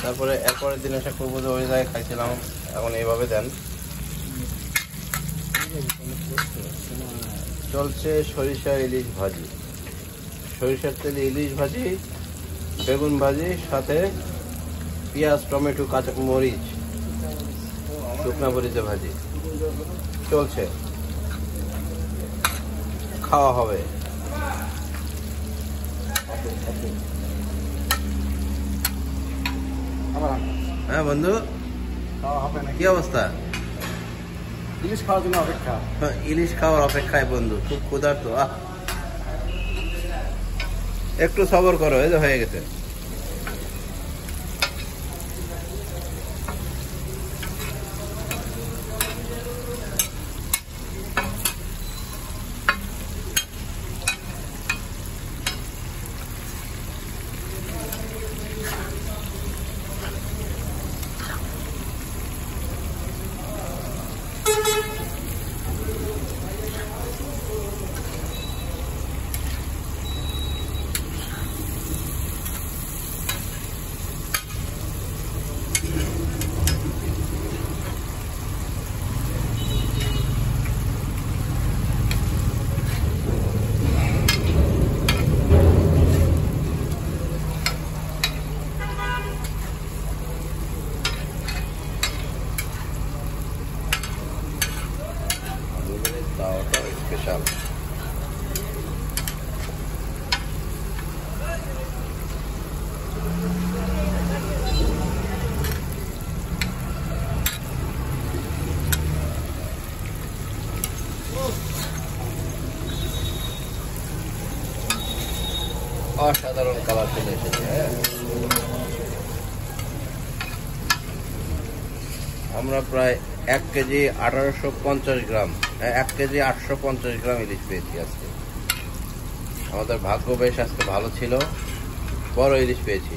তারপরে এরপরের দিন আশা করবো যে ওই জায়গায় খাইছিলাম, এখন এইভাবে দেন। চলছে সরিষা ইলিশ ভাজি, সরিষার তেলে ইলিশ ভাজি, বেগুন ভাজি, সাথে পেঁয়াজ, টমেটো, কাঁচা মরিচ, শুকনা মরিচে ভাজি চলছে, খাওয়া হবে। হ্যাঁ বন্ধু, কি অবস্থা? ইলিশ খাওয়ার জন্য অপেক্ষা। ইলিশ খাওয়ার অপেক্ষায় বন্ধু, খুব ক্ষুধার্ত। একটু সবর করো, এই যে হয়ে গেছে। স্পেশাল অসাধারণ কালার চলে এসেছে। আমরা প্রায় 1 কেজি 1850 গ্রাম, 1 কেজি 850 গ্রাম ইলিশ পেয়েছি আজকে। আমাদের ভাগ্য বেশ আজকে ভালো ছিল, বড় ইলিশ পেয়েছি।